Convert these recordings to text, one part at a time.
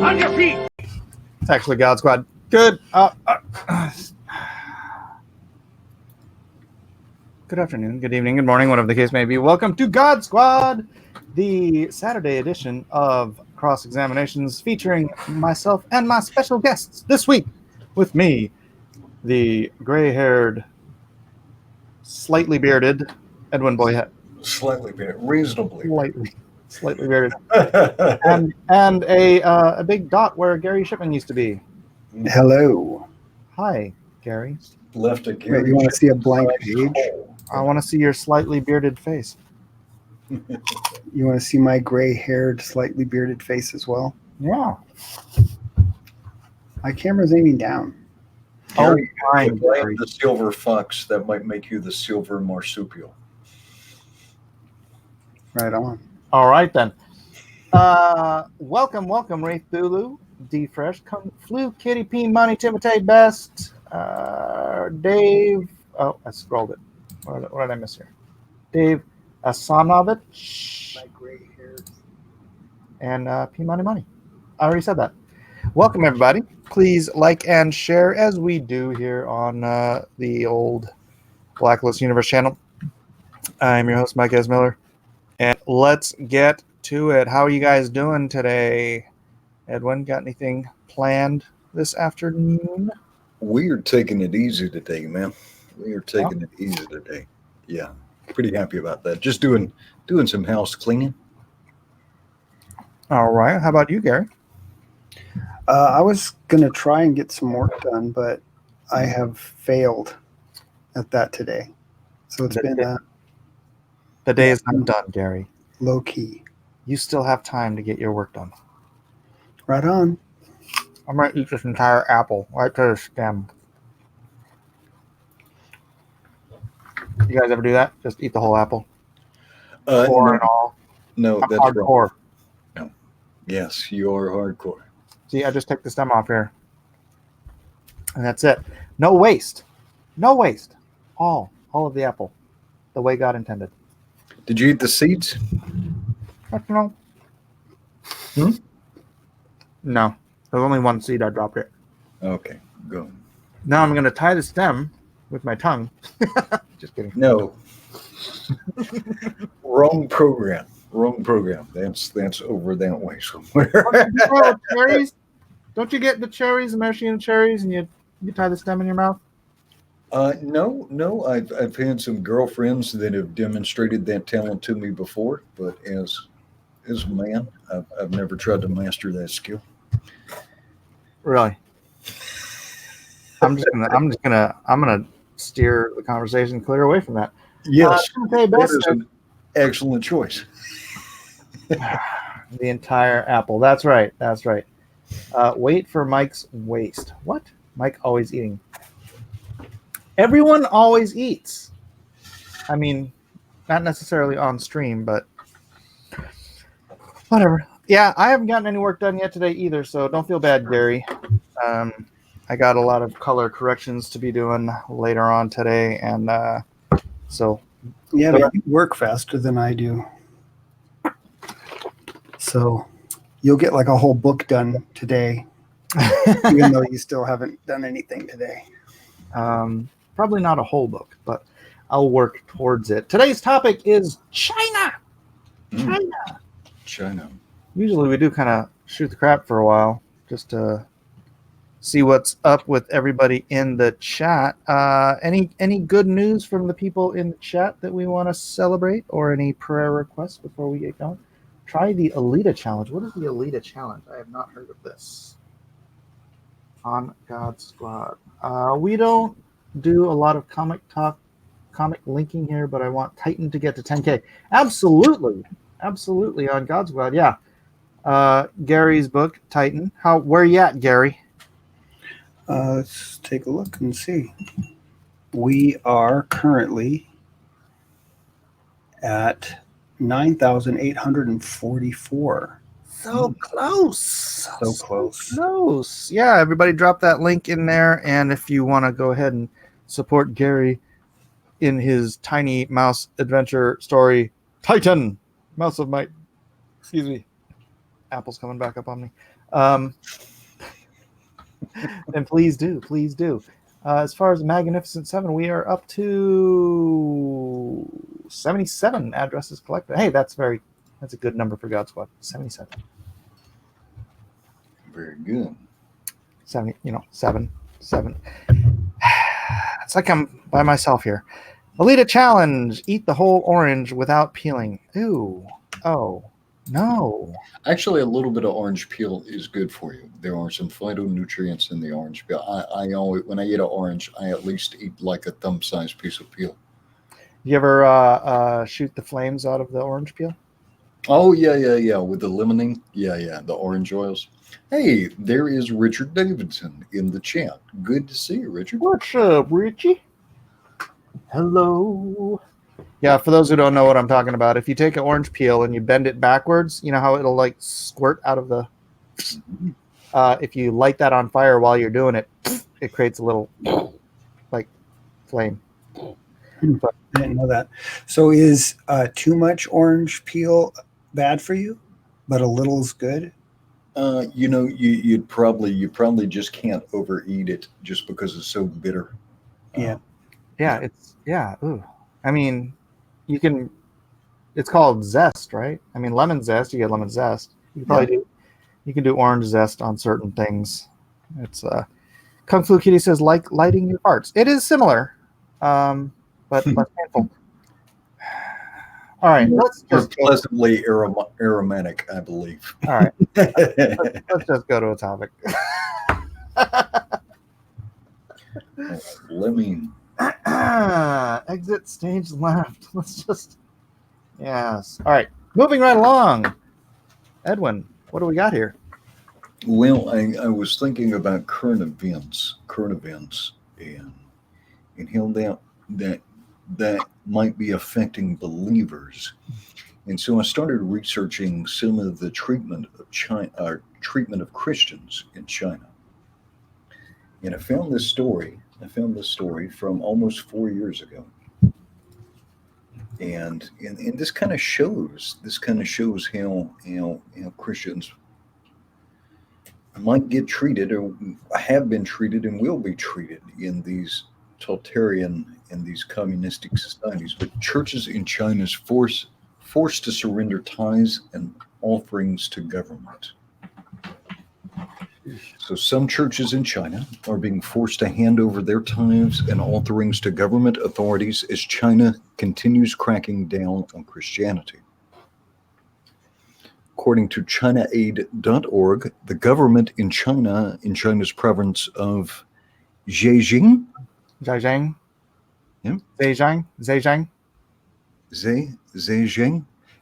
On your feet. It's actually God Squad. Good. Good afternoon, good evening, good morning, whatever the case may be. Welcome to God Squad, the Saturday edition of Cross Examinations featuring myself and my special guests this week. With me, the gray-haired, slightly bearded Edwin Boyette. Slightly bearded, reasonably. Slightly bearded. and a big dot where Gary Shipman used to be. Hello. Hi, Gary. Left a Gary. Wait, you want to see a blank page? I want to see your slightly bearded face. You want to see my gray-haired, slightly bearded face as well? Yeah. My camera's aiming down. Gary, fine, Gary. the silver fox that might make you the silver marsupial. Right on. All right, then. Welcome, Wraith Thulu, D Fresh, Kung Flu, Kitty P, Money, Timothy Best, Dave. Oh, I scrolled it. What did I miss here? Dave Asanovich. My gray-haired. And P Money. I already said that. Welcome, everybody. Please like and share as we do here on the old Blacklist Universe channel. I'm your host, Mike S. Miller. And let's get to it. How are you guys doing today? Edwin, got anything planned this afternoon? We are taking it easy today, man. We are taking it easy today. Yeah, pretty happy about that. Just doing some house cleaning. All right. How about you, Gary? I was going to try and get some work done, but I have failed at that today. So it's been The day is not done, Gary. low-key. You still have time to get your work done. Right on. I'm going to eat this entire apple right to the stem. You guys ever do that? Just eat the whole apple? Core and all? No, I'm that's hardcore. wrong. No. Yes, you are hardcore. See, I just take the stem off here. And that's it. No waste. No waste. All of the apple. The way God intended. Did you eat the seeds? No. No. There's only one seed I dropped it. Okay, go. Now I'm going to tie the stem with my tongue. Just kidding. No. Wrong program. That's over that way somewhere. Cherries? Don't you get the cherries, the maraschino cherries, and you tie the stem in your mouth? No. I've had some girlfriends that have demonstrated that talent to me before, but as a man, I've never tried to master that skill. Really? I'm gonna steer the conversation clear away from that. Yes, Okay, that best is an excellent choice. the entire apple. That's right. Wait for Mike's waste. What? Mike always eating. Everyone always eats. I mean, not necessarily on stream, but whatever. Yeah, I haven't gotten any work done yet today either, so don't feel bad, Gary. I got a lot of color corrections to be doing later on today, and so. Yeah, but you work faster than I do. So you'll get like a whole book done today, even though you still haven't done anything today. Probably not a whole book, but I'll work towards it. Today's topic is China. China. Usually we do kind of shoot the crap for a while just to see what's up with everybody in the chat. Any good news from the people in the chat that we want to celebrate, or any prayer requests before we get going? Try the Alita Challenge. What is the Alita Challenge? I have not heard of this. On God Squad. We don't do a lot of comic linking here, but I want Titan to get to 10K. Absolutely on God Squad. Yeah. Gary's book, Titan. Where you at, Gary? Let's take a look and see. We are currently at 9,844. So close. So close. Close. Yeah, everybody drop that link in there. And if you want to go ahead and support Gary in his tiny mouse adventure story, Titan, Mouse of Might. Excuse me. Apple's coming back up on me. And please do. As far as Magnificent Seven, we are up to 77 addresses collected. Hey, that's a good number for God Squad. 77. Very good. 70, 7. It's like I'm by myself here. Alita challenge: eat the whole orange without peeling. Ooh. Oh. No. Actually, a little bit of orange peel is good for you. There are some phytonutrients in the orange peel. I always, when I eat an orange, I at least eat like a thumb-sized piece of peel. You ever shoot the flames out of the orange peel? Oh yeah. With the limonene, yeah, the orange oils. Hey, there is Richard Davidson in the chat. Good to see you, Richard. What's up, Richie? Hello. Yeah, for those who don't know what I'm talking about, if you take an orange peel and you bend it backwards, you know how it'll like squirt out of the. If you light that on fire while you're doing it, it creates a little like flame. But I didn't know that. So is too much orange peel bad for you, but a little is good? You probably just can't overeat it just because it's so bitter. Yeah. Ooh. I mean, you can. It's called zest, right? I mean, lemon zest. You get lemon zest. You can probably do. You can do orange zest on certain things. It's Kung Fu Kitty says like lighting your farts. It is similar, but less painful. All right, let's just pleasantly aromatic, I believe. All right, let's just go to a topic. Let me exit stage left. Let's just yes. All right, moving right along. Edwin, what do we got here? Well, I was thinking about current events, and how that might be affecting believers. And so I started researching some of the treatment of Christians in China. And I found this story from almost 4 years ago. And this kind of shows how Christians might get treated, or have been treated, and will be treated in these totalitarian and these communistic societies. But churches in China is forced to surrender tithes and offerings to government. So some churches in China are being forced to hand over their tithes and offerings to government authorities as China continues cracking down on Christianity. According to ChinaAid.org, the government in China's province of Zhejiang,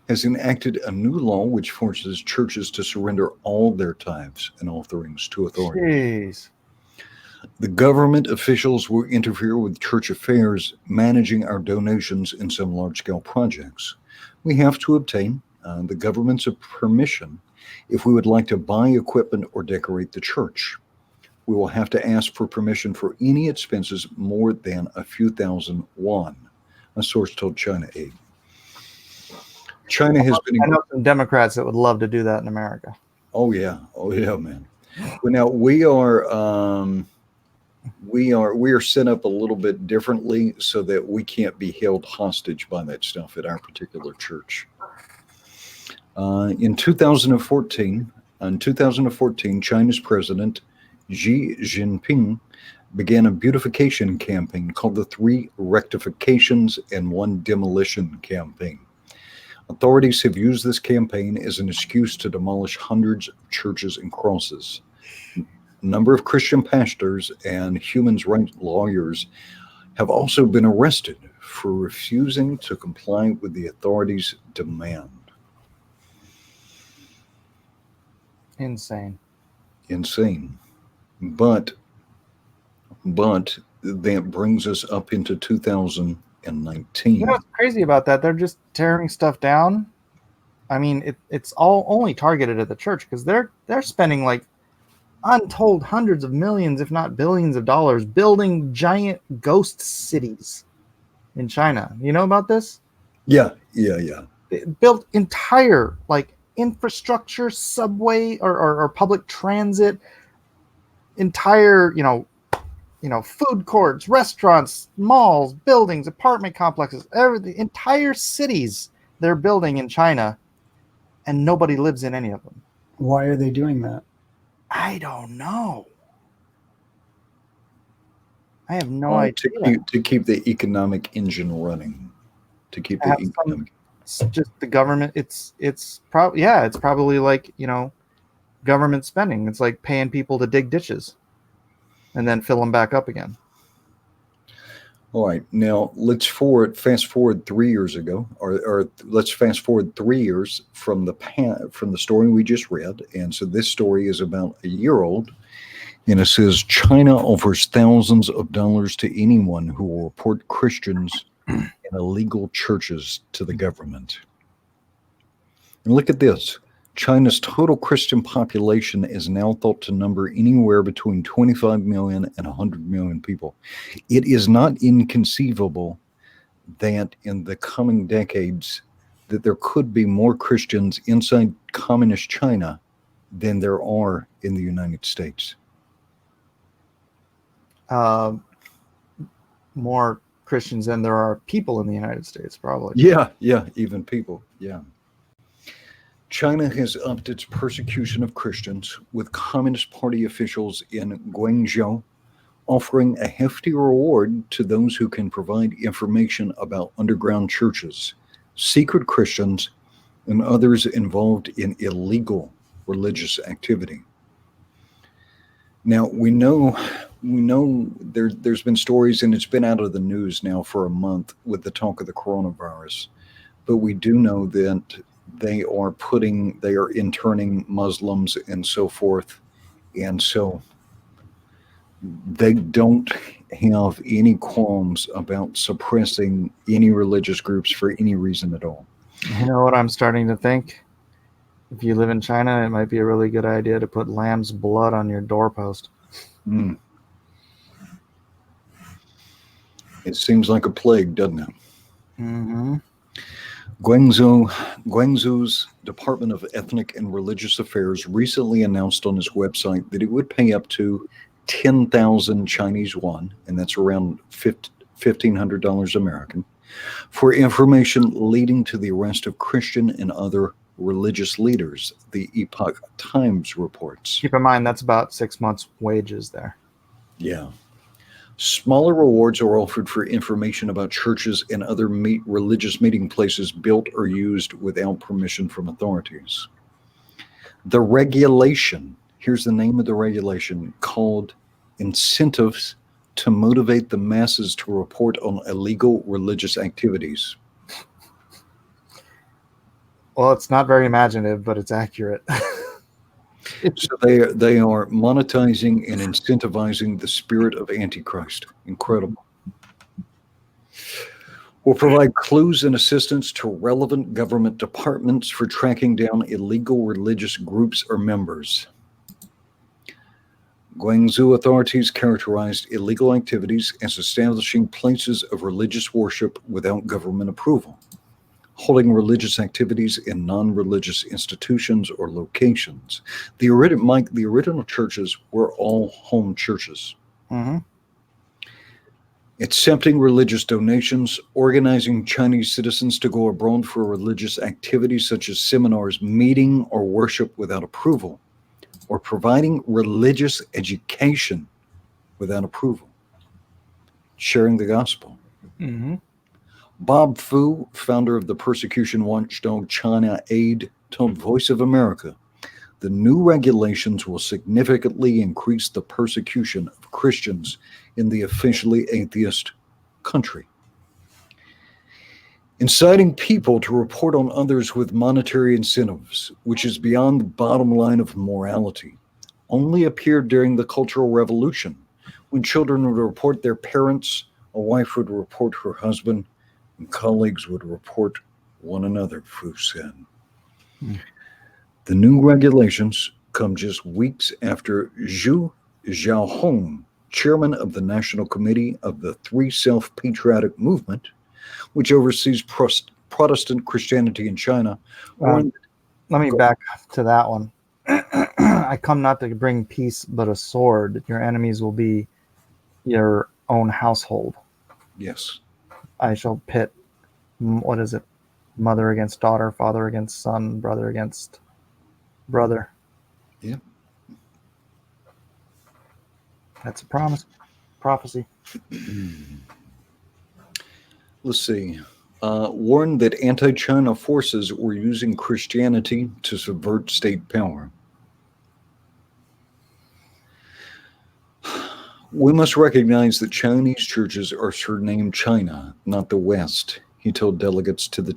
has enacted a new law which forces churches to surrender all their tithes and offerings to authorities. Jeez. The government officials will interfere with church affairs, managing our donations in some large-scale projects. We have to obtain the government's permission if we would like to buy equipment or decorate the church. We will have to ask for permission for any expenses more than a few thousand yuan, a source told ChinaAid. China has been. I know some Democrats that would love to do that in America. Oh yeah, man. Well, now we are set up a little bit differently so that we can't be held hostage by that stuff at our particular church. In 2014, China's president Xi Jinping began a beautification campaign called the 3 Rectifications and 1 Demolition campaign. Authorities have used this campaign as an excuse to demolish hundreds of churches and crosses. A number of Christian pastors and human rights lawyers have also been arrested for refusing to comply with the authorities' demand. Insane. But that brings us up into 2019. You know what's crazy about that? They're just tearing stuff down. I mean, it's all only targeted at the church because they're spending like untold hundreds of millions, if not billions of dollars, building giant ghost cities in China. You know about this? Yeah. They built entire like infrastructure, subway or public transit, entire, food courts, restaurants, malls, buildings, apartment complexes, the entire cities they're building in China, and nobody lives in any of them. Why are they doing that? I don't know. I have no idea. To keep the economic engine running. To keep the economic. It's just the government. It's probably like, government spending. It's like paying people to dig ditches and then fill them back up again. All right, now let's fast forward 3 years ago, or let's fast forward 3 years from the story we just read. And so this story is about a year old, and it says China offers thousands of dollars to anyone who will report Christians in illegal churches to the government. And look at this. China's total Christian population is now thought to number anywhere between 25 million and 100 million people. It is not inconceivable that in the coming decades that there could be more Christians inside communist China than there are in the United States. More Christians than there are people in the United States, probably. Yeah, even people, yeah. China has upped its persecution of Christians, with Communist Party officials in Guangzhou offering a hefty reward to those who can provide information about underground churches, secret Christians, and others involved in illegal religious activity. Now, we know there's been stories, and it's been out of the news now for a month with the talk of the coronavirus, but we do know that they are interning Muslims and so forth. And so they don't have any qualms about suppressing any religious groups for any reason at all. You know what I'm starting to think? If you live in China, it might be a really good idea to put lamb's blood on your doorpost. It seems like a plague, doesn't it? Mm-hmm. Guangzhou's Department of Ethnic and Religious Affairs recently announced on its website that it would pay up to 10,000 Chinese yuan, and that's around $1,500 American, for information leading to the arrest of Christian and other religious leaders, the Epoch Times reports. Keep in mind, that's about 6 months' wages there. Yeah. Smaller rewards are offered for information about churches and other religious meeting places built or used without permission from authorities. The regulation, here's the name of the regulation, called Incentives to Motivate the Masses to Report on Illegal Religious Activities. Well, it's not very imaginative, but it's accurate. So they are monetizing and incentivizing the spirit of Antichrist. Incredible. Will provide clues and assistance to relevant government departments for tracking down illegal religious groups or members. Guangzhou authorities characterized illegal activities as establishing places of religious worship without government approval, holding religious activities in non-religious institutions or locations. The original churches were all home churches. Mm-hmm. Accepting religious donations, organizing Chinese citizens to go abroad for religious activities such as seminars, meeting, or worship without approval, or providing religious education without approval, sharing the gospel. Mm-hmm. Bob Fu, founder of the persecution watchdog China Aid, told Voice of America, the new regulations will significantly increase the persecution of Christians in the officially atheist country. Inciting people to report on others with monetary incentives, which is beyond the bottom line of morality, only appeared during the Cultural Revolution, when children would report their parents, a wife would report her husband, and colleagues would report one another, Fu said. The new regulations come just weeks after Zhu Xiaohong, chairman of the National Committee of the Three Self-Patriotic Movement, which oversees Protestant Christianity in China, warned let me back to that one. I come not to bring peace, but a sword. Your enemies will be your own household. Yes. I shall pit, what is it? Mother against daughter, father against son, brother against brother. Yeah. That's a prophecy. Let's see. Warned that anti-China forces were using Christianity to subvert state power. We must recognize that Chinese churches are surnamed China, not the West, he told delegates to the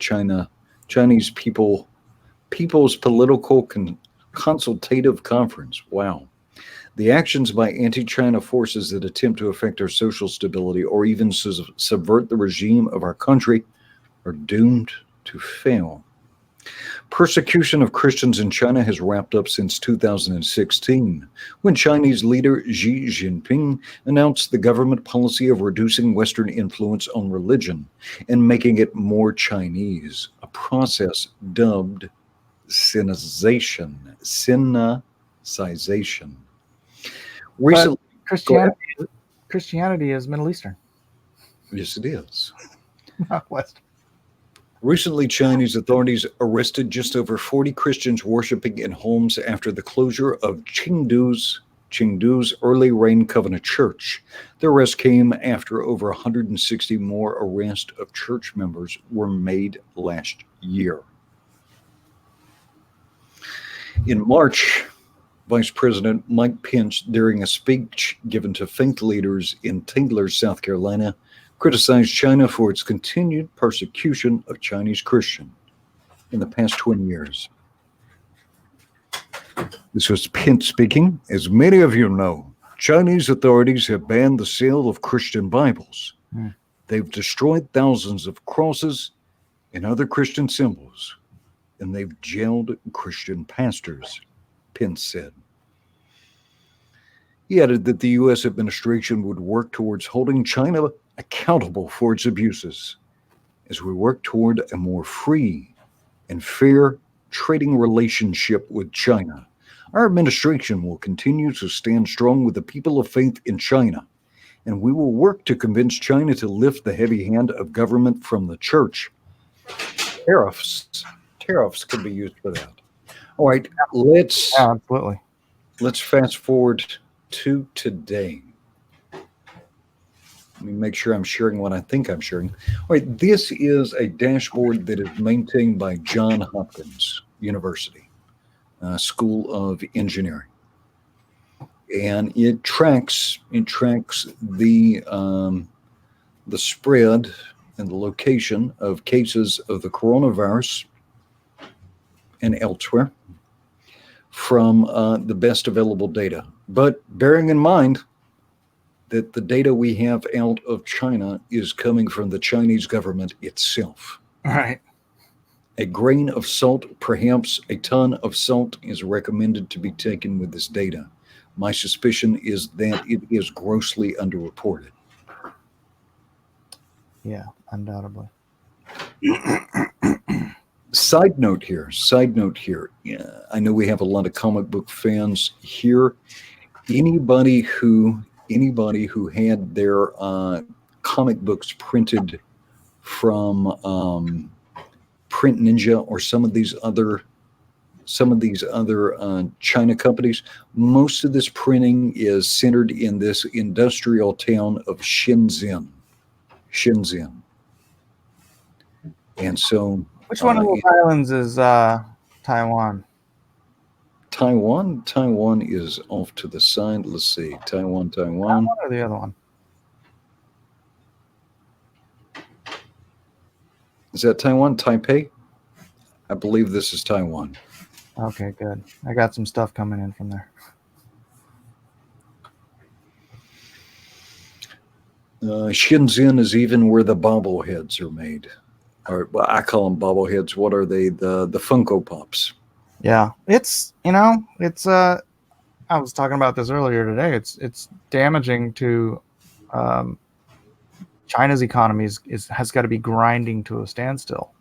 Chinese People's Political Consultative Conference. Wow. The actions by anti-China forces that attempt to affect our social stability or even subvert the regime of our country are doomed to fail. Persecution of Christians in China has wrapped up since 2016, when Chinese leader Xi Jinping announced the government policy of reducing Western influence on religion and making it more Chinese, a process dubbed Sinicization. Recently, Christianity is Middle Eastern, yes, it is. not West. Recently, Chinese authorities arrested just over 40 Christians worshiping in homes after the closure of Chengdu's Early Rain Covenant Church. The arrest came after over 160 more arrests of church members were made last year. In March, Vice President Mike Pence, during a speech given to faith leaders in Tingler, South Carolina, criticized China for its continued persecution of Chinese Christians in the past 20 years. This was Pence speaking. As many of you know, Chinese authorities have banned the sale of Christian Bibles. They've destroyed thousands of crosses and other Christian symbols, and they've jailed Christian pastors, Pence said. He added that the U.S. administration would work towards holding China accountable for its abuses as we work toward a more free and fair trading relationship with China. Our administration will continue to stand strong with the people of faith in China, and we will work to convince China to lift the heavy hand of government from the church. Tariffs can be used for that. All right, Absolutely. Let's fast forward to today. Let me make sure I'm sharing what I think I'm sharing. All right, this is a dashboard that is maintained by Johns Hopkins University School of Engineering, and it tracks the spread and the location of cases of the coronavirus and elsewhere from the best available data. But bearing in mind that the data we have out of China is coming from the Chinese government itself. Right. A grain of salt, perhaps a ton of salt, is recommended to be taken with this data. My suspicion is that it is grossly underreported. Yeah, undoubtedly. Side note here. Yeah, I know we have a lot of comic book fans here. Anybody who had their comic books printed from Print Ninja or some of these other China companies, most of this printing is centered in this industrial town of Shenzhen. And so, which one of those islands is Taiwan? Taiwan is off to the side. Let's see. Taiwan. Or the other one? Is that Taiwan? Taipei? I believe this is Taiwan. Okay, good. I got some stuff coming in from there. Shenzhen is even where the bobbleheads are made. Or well, I call them bobbleheads. What are they? The Funko Pops. Yeah, it's I was talking about this earlier today. It's damaging to China's economy has got to be grinding to a standstill.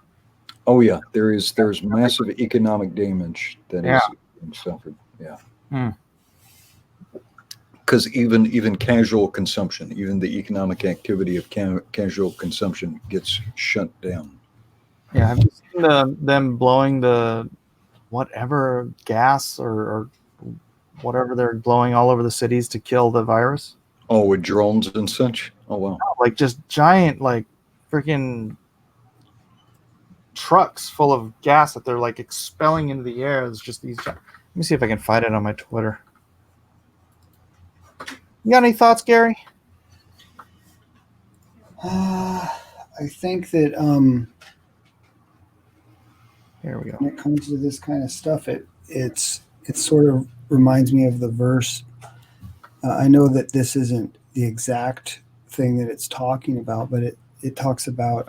Oh yeah, there's massive economic damage that Yeah. is being suffered. Yeah. Hmm. Because even casual consumption, even the economic activity of casual consumption gets shut down. Yeah, have you seen them blowing the whatever gas or whatever they're blowing all over the cities to kill the virus? Oh, with drones and such. Oh wow. Like just giant, like freaking trucks full of gas that they're like expelling into the air. It's just these. Let me see if I can find it on my Twitter. You got any thoughts, Gary? I think that Here we go. when it comes to this kind of stuff, it sort of reminds me of the verse. I know that this isn't the exact thing that it's talking about, but it talks about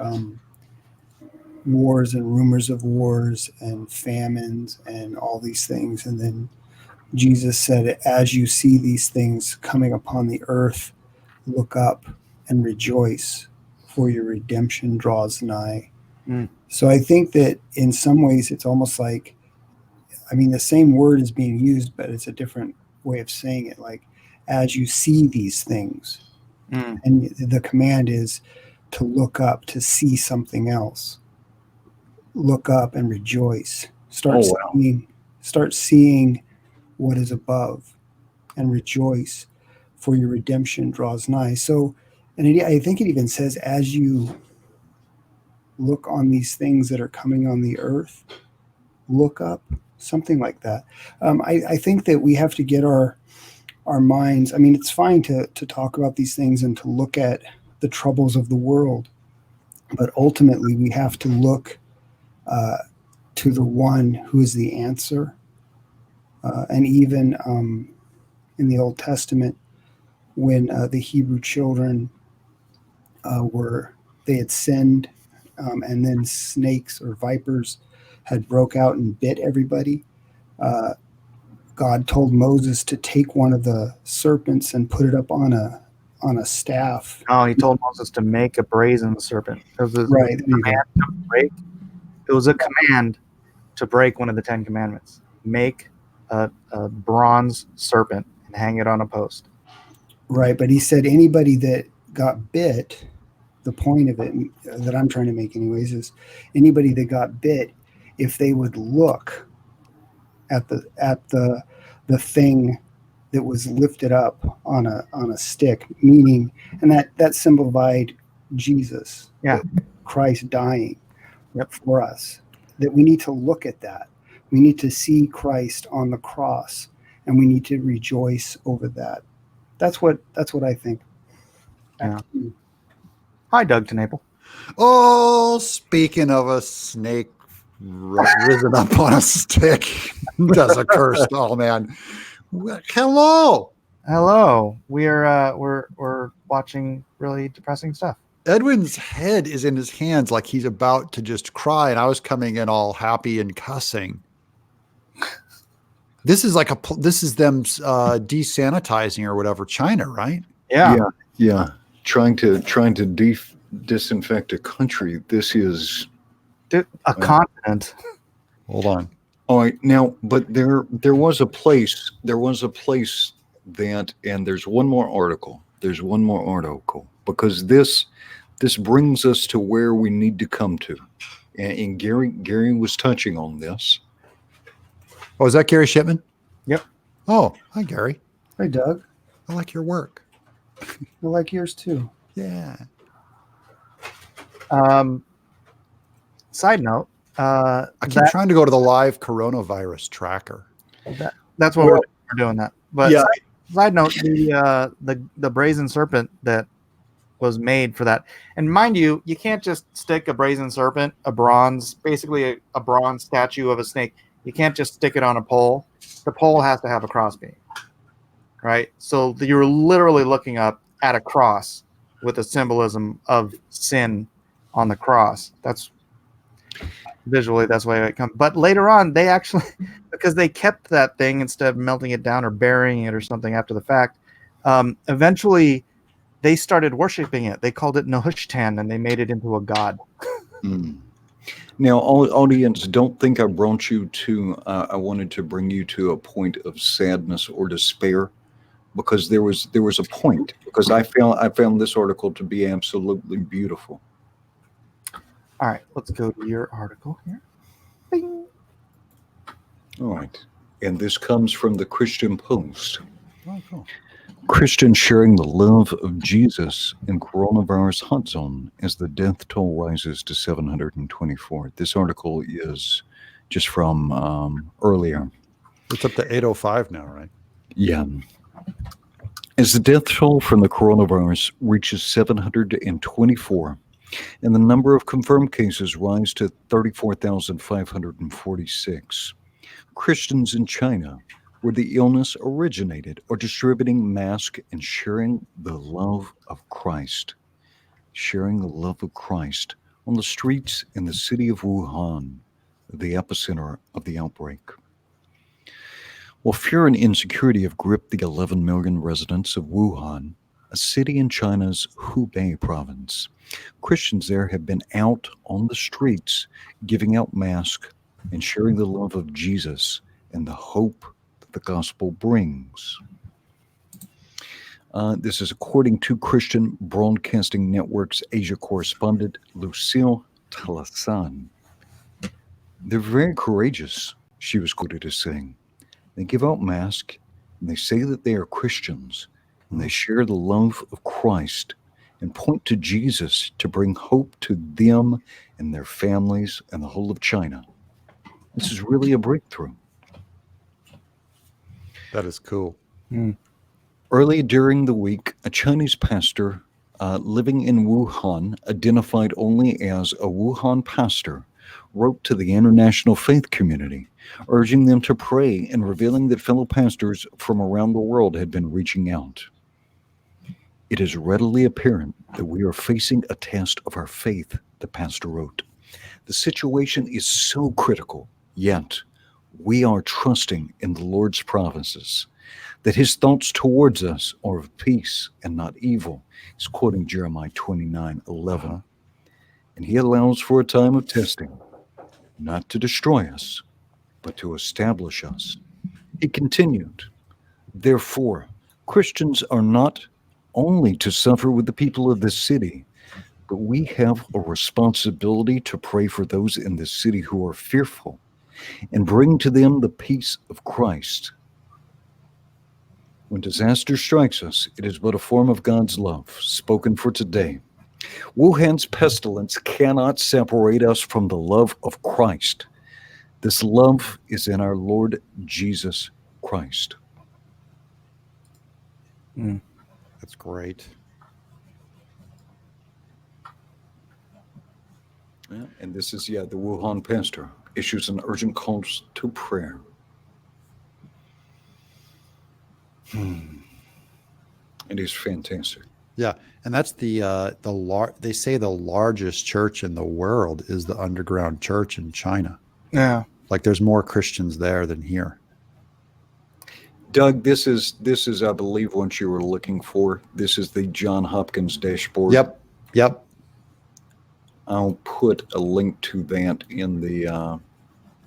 wars and rumors of wars and famines and all these things. And then Jesus said, as you see these things coming upon the earth, look up and rejoice, for your redemption draws nigh. Mm. So I think that in some ways it's almost like, I mean, the same word is being used, but it's a different way of saying it. Like, as you see these things, and the command is to look up, to see something else. Look up and rejoice. Start seeing what is above, and rejoice, for your redemption draws nigh. So, and I think it even says, as you look on these things that are coming on the earth, look up, something like that. I think that we have to get our minds. I mean, it's fine to talk about these things and to look at the troubles of the world, but ultimately we have to look to the one who is the answer. And even in the Old Testament, when the Hebrew children they had sinned, and then snakes or vipers had broke out and bit everybody. God told Moses to take one of the serpents and put it up on a staff. Oh, he told Moses to make a brazen serpent. It was a Right. command to break. It was a command to break one of the 10 commandments. Make a bronze serpent and hang it on a post. Right, but he said anybody that got bit, the point of it that I'm trying to make anyways is anybody that got bit, if they would look at the thing that was lifted up on a stick, meaning, and that symbolified Jesus, Yeah. Christ dying for us, that we need to look at that. We need to see Christ on the cross, and we need to rejoice over that. That's what I think. Yeah. Hi, Doug Tenaple. Oh, speaking of a snake risen up on a stick, does a curse doll, man. Hello. Hello. We're watching really depressing stuff. Edwin's head is in his hands like he's about to just cry, and I was coming in all happy and cussing. This is them desanitizing or whatever, China, right? Yeah. Yeah. Trying to disinfect a country. This is a continent. Hold on. all right now, but there was a place that, and there's one more article. Because this brings us to where we need to come to, and Gary was touching on this. Oh, is that Gary Shipman? Yep. Oh, hi, Gary. Hey, Doug. I like your work. I like yours too. Yeah. Side note. I keep trying to go to the live coronavirus tracker. That's what we're doing that. But yeah. Side note, the brazen serpent that was made for that. And mind you, you can't just stick a brazen serpent, basically a bronze statue of a snake. You can't just stick it on a pole. The pole has to have a crossbeam, right? So you're literally looking up at a cross with a symbolism of sin on the cross. That's visually, that's the way it comes. But later on, they actually, because they kept that thing instead of melting it down or burying it or something after the fact, eventually they started worshiping it. They called it Nehushtan, and they made it into a god. Now, audience, don't think I brought you to. I wanted to bring you to a point of sadness or despair, because there was a point. Because I found this article to be absolutely beautiful. All right, let's go to your article here. Bing. All right, and this comes from the Christian Post. Oh, cool. Christians sharing the love of Jesus in coronavirus hot zone as the death toll rises to 724. This article is just from earlier. It's up to 805 now, right? Yeah. As the death toll from the coronavirus reaches 724, and the number of confirmed cases rise to 34,546, Christians in China, where the illness originated, are distributing masks and sharing the love of Christ. Sharing the love of Christ on the streets in the city of Wuhan, the epicenter of the outbreak. While fear and insecurity have gripped the 11 million residents of Wuhan, a city in China's Hubei province, Christians there have been out on the streets giving out masks and sharing the love of Jesus and the hope that the gospel brings. This is according to Christian Broadcasting Network's Asia correspondent Lucille Talasan. They're very courageous, she was quoted as saying. They give out masks, and they say that they are Christians, and they share the love of Christ and point to Jesus to bring hope to them and their families and the whole of China. This is really a breakthrough. That is cool. Early during the week, a Chinese pastor living in Wuhan, identified only as a Wuhan pastor, wrote to the international faith community, urging them to pray and revealing that fellow pastors from around the world had been reaching out. It is readily apparent that we are facing a test of our faith, the pastor wrote. The situation is so critical, yet we are trusting in the Lord's promises, that his thoughts towards us are of peace and not evil. He's quoting Jeremiah 29:11. And he allows for a time of testing, not to destroy us, but to establish us. He continued, therefore, Christians are not only to suffer with the people of this city, but we have a responsibility to pray for those in this city who are fearful and bring to them the peace of Christ. When disaster strikes us, it is but a form of God's love, spoken for today. Wuhan's pestilence cannot separate us from the love of Christ. This love is in our Lord Jesus Christ. That's great. Yeah, and this is, the Wuhan pastor issues an urgent call to prayer. It is fantastic. Yeah, and that's they say the largest church in the world is the underground church in China. Yeah. Like there's more Christians there than here. Doug, this is I believe what you were looking for. This is the John Hopkins dashboard. Yep. I'll put a link to that in the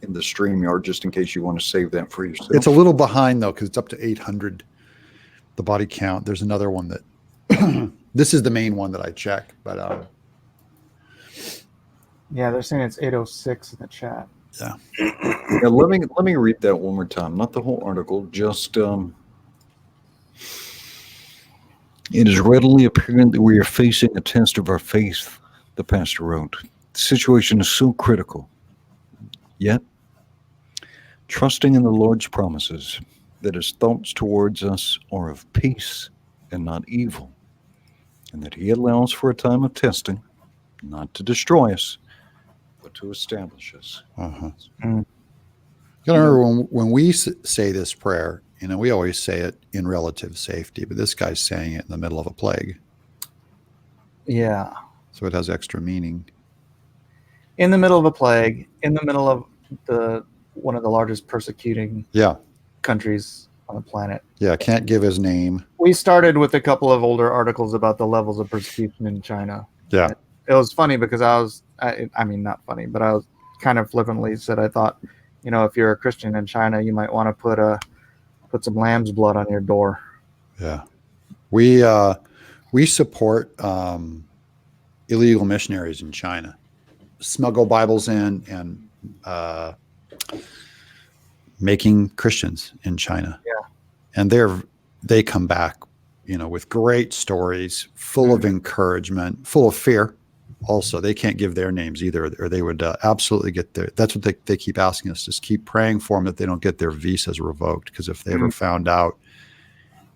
StreamYard just in case you want to save that for yourself. It's a little behind though because it's up to 800. The body count. There's another one that this is the main one that I check, but yeah, they're saying it's 806 in the chat. Yeah. Yeah, let me read that one more time. Not the whole article, just it is readily apparent that we are facing a test of our faith, the pastor wrote. The situation is so critical. Yet, trusting in the Lord's promises, that his thoughts towards us are of peace and not evil, and that he allows for a time of testing, not to destroy us, but to establish us. You gotta remember when we say this prayer, we always say it in relative safety, but this guy's saying it in the middle of a plague. Yeah. So it has extra meaning. In the middle of a plague, in the middle of one of the largest persecuting countries on the planet. Yeah, can't give his name. We started with a couple of older articles about the levels of persecution in China. Yeah. it was funny because I mean, not funny, but I was kind of flippantly said, I thought, if you're a Christian in China, you might want to put some lamb's blood on your door. Yeah. We support illegal missionaries in China, smuggle Bibles in and making Christians in China. Yeah. And they come back, with great stories, full of encouragement, full of fear. Also, they can't give their names either, or they would absolutely get their. That's what they keep asking us. Just keep praying for them that they don't get their visas revoked. Because if they ever found out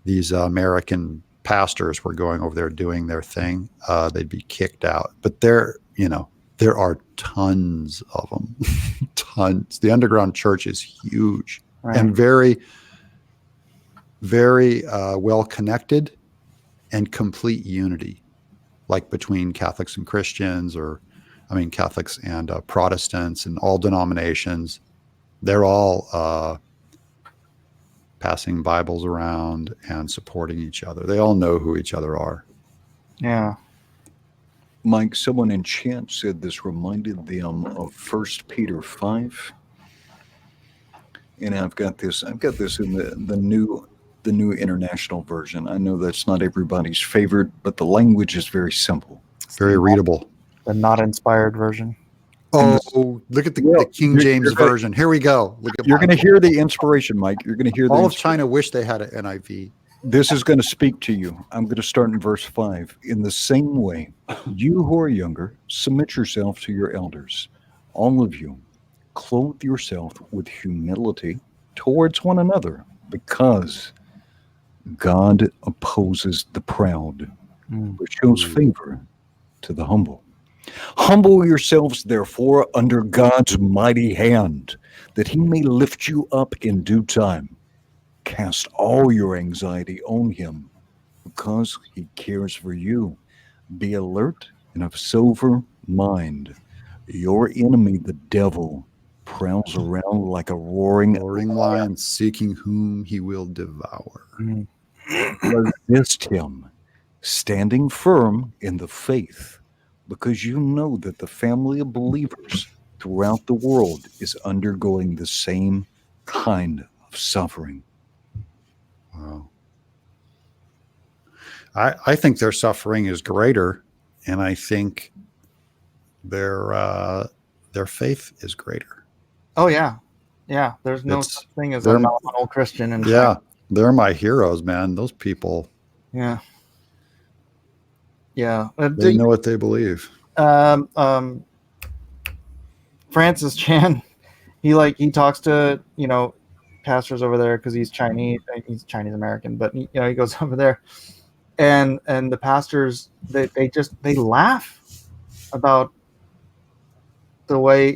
these American pastors were going over there doing their thing, they'd be kicked out. But there are tons of them, tons. The underground church is huge and very, very well connected and complete unity, like between Catholics and Christians, Catholics and Protestants and all denominations. They're all passing Bibles around and supporting each other. They all know who each other are. Yeah. Mike, someone in chat said this reminded them of 1 Peter 5. And I've got this in the new international version. I know that's not everybody's favorite, but the language is very simple. Very readable. The not inspired version. Oh, look at the King James version. Here we go. You're going to hear the inspiration, Mike. You're going to hear all of China wish they had an NIV. This is going to speak to you. I'm going to start in verse 5. In the same way, you who are younger, submit yourself to your elders. All of you, clothe yourself with humility towards one another, because God opposes the proud, but shows favor to the humble. Humble yourselves, therefore, under God's mighty hand, that he may lift you up in due time. Cast all your anxiety on him, because he cares for you. Be alert and of sober mind. Your enemy, the devil, prowls around like a roaring lion, seeking whom he will devour. Resist him, standing firm in the faith, because you know that the family of believers throughout the world is undergoing the same kind of suffering. Wow. I think their suffering is greater, and I think their faith is greater. Oh yeah. Yeah. There's no such thing as a nominal Christian. And they're my heroes, man. Those people. Yeah. Yeah. They know what they believe. Francis Chan, he talks to, pastors over there because he's Chinese. He's Chinese American, but he goes over there, and the pastors they laugh about the way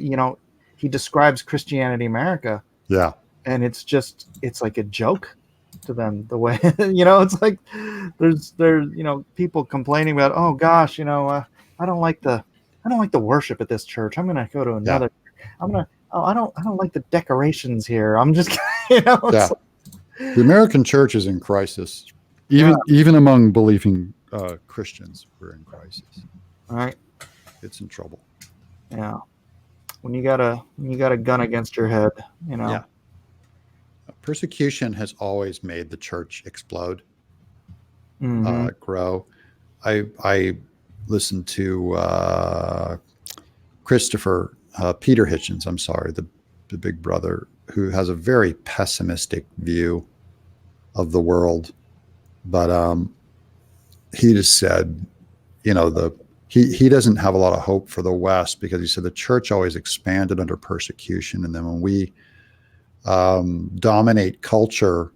he describes Christianity America. Yeah, and it's like a joke to them, the way it's like there's people complaining about, oh gosh, I don't like the worship at this church. I'm gonna go to another. Yeah. I don't like the decorations here. I'm just The American church is in crisis. Even among believing Christians, we're in crisis. All right, it's in trouble. Yeah, when you got a gun against your head, Yeah. Persecution has always made the church explode, grow. I listened to Peter Hitchens. I'm sorry, the big brother, who has a very pessimistic view of the world, but he just said, he doesn't have a lot of hope for the West, because he said the church always expanded under persecution, and then when we dominate culture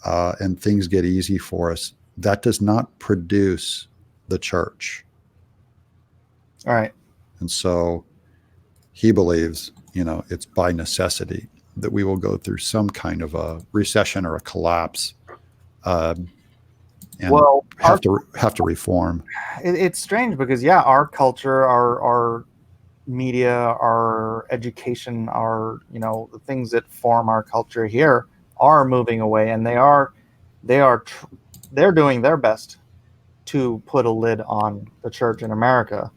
and things get easy for us, that does not produce the church. All right. And so he believes, it's by necessity that we will go through some kind of a recession or a collapse, and have to reform. It's strange because our culture, our media, our education, our the things that form our culture here are moving away, and they're doing their best to put a lid on the church in America.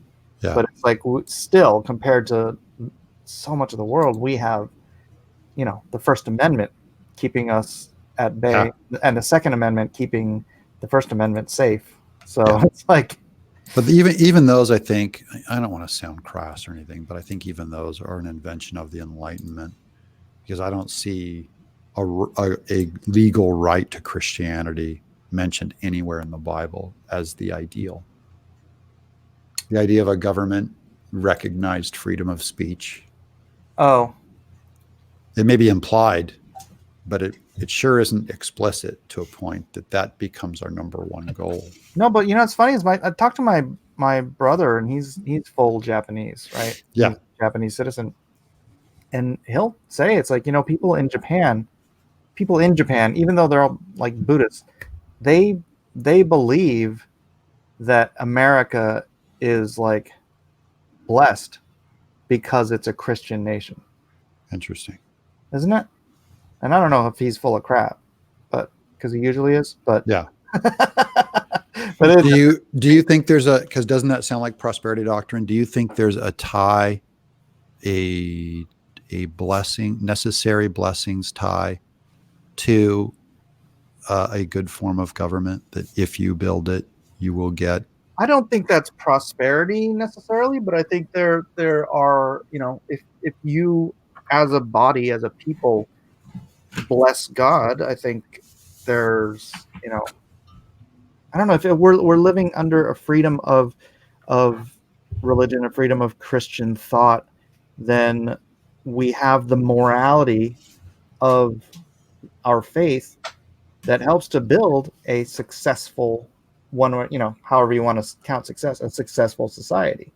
it's like still compared to so much of the world, we have, the First Amendment keeping us at bay, and the Second Amendment keeping the First Amendment safe. So it's like, but even those, I think, I don't want to sound crass or anything, but I think even those are an invention of the Enlightenment, because I don't see a legal right to Christianity mentioned anywhere in the Bible as the ideal. The idea of a government recognized freedom of speech. oh, It may be implied, but it sure isn't explicit to a point that becomes our number one goal. no, but it's funny is I talked to my brother, and he's full Japanese, right? Yeah. He's a Japanese citizen, and he'll say it's like, people in Japan, even though they're all like Buddhists, they believe that America is like blessed because it's a Christian nation. Interesting. Isn't it? And I don't know if he's full of crap, but because he usually is. But yeah. But do you think there's because doesn't that sound like prosperity doctrine? Do you think there's a tie, a blessing, necessary blessings tie to a good form of government, that if you build it, you will get? I don't think that's prosperity necessarily, but I think there are, if you as a body, as a people, bless God, I think there's, I don't know if we're living under a freedom of religion, a freedom of Christian thought, then we have the morality of our faith that helps to build a successful one, however you want to count success, a successful society.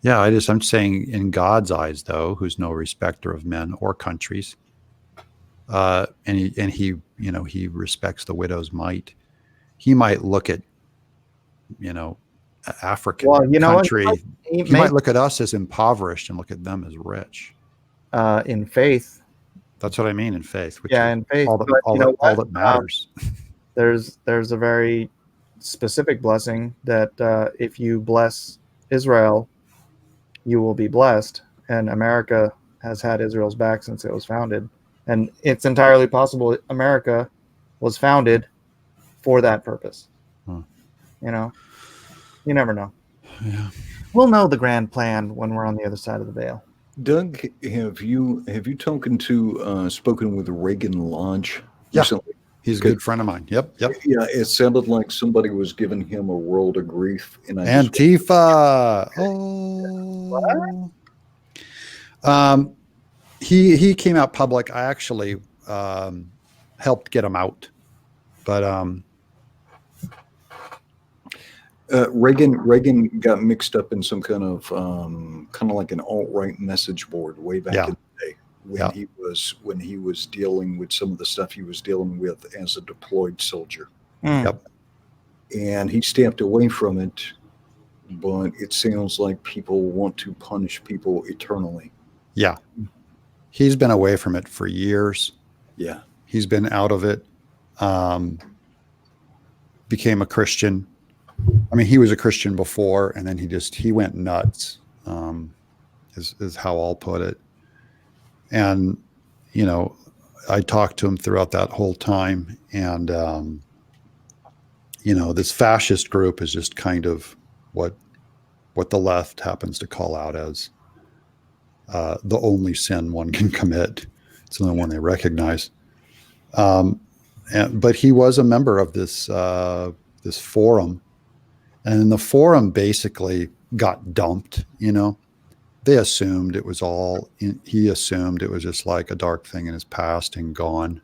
Yeah, I'm saying in God's eyes, though, who's no respecter of men or countries, and he respects the widow's mite. He might look at, African country. He might look at us as impoverished and look at them as rich. In faith. That's what I mean, in faith. In faith. All that matters. There's a very specific blessing that if you bless Israel, you will be blessed. And America has had Israel's back since it was founded. And it's entirely possible America was founded for that purpose. You never know. Yeah. We'll know the grand plan when we're on the other side of the veil. Doug, have you spoken with Reagan Lodge recently? He's a good friend of mine. Yep. Yeah, it sounded like somebody was giving him a world of grief. And Antifa. He came out public. I actually helped get him out, but Reagan got mixed up in some kind of like an alt-right message board way back in the day when he was dealing with some of the stuff he was dealing with as a deployed soldier. Yep. And he stepped away from it, but it sounds like people want to punish people eternally. Yeah. He's been away from it for years. Yeah. He's been out of it. Became a Christian. I mean, he was a Christian before, and then he went nuts, is how I'll put it. And, I talked to him throughout that whole time. And, this fascist group is just kind of what the left happens to call out as the only sin one can commit. It's the only one they recognize. But he was a member of this forum. And the forum basically got dumped, They assumed it was he assumed it was just like a dark thing in his past and gone.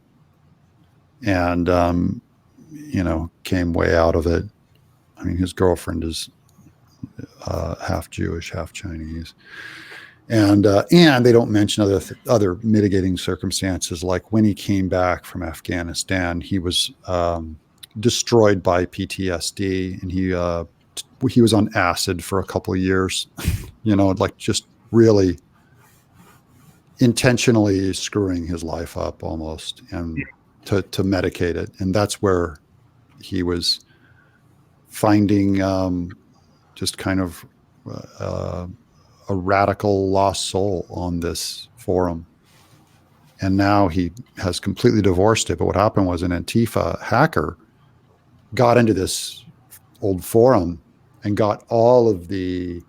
And, came way out of it. I mean, his girlfriend is half Jewish, half Chinese. And they don't mention other mitigating circumstances, like when he came back from Afghanistan, he was destroyed by PTSD, and he was on acid for a couple of years, like just really intentionally screwing his life up almost, and to medicate it. And that's where he was finding just kind of a radical lost soul on this forum. And now he has completely divorced it. But what happened was an Antifa hacker got into this old forum and got all of the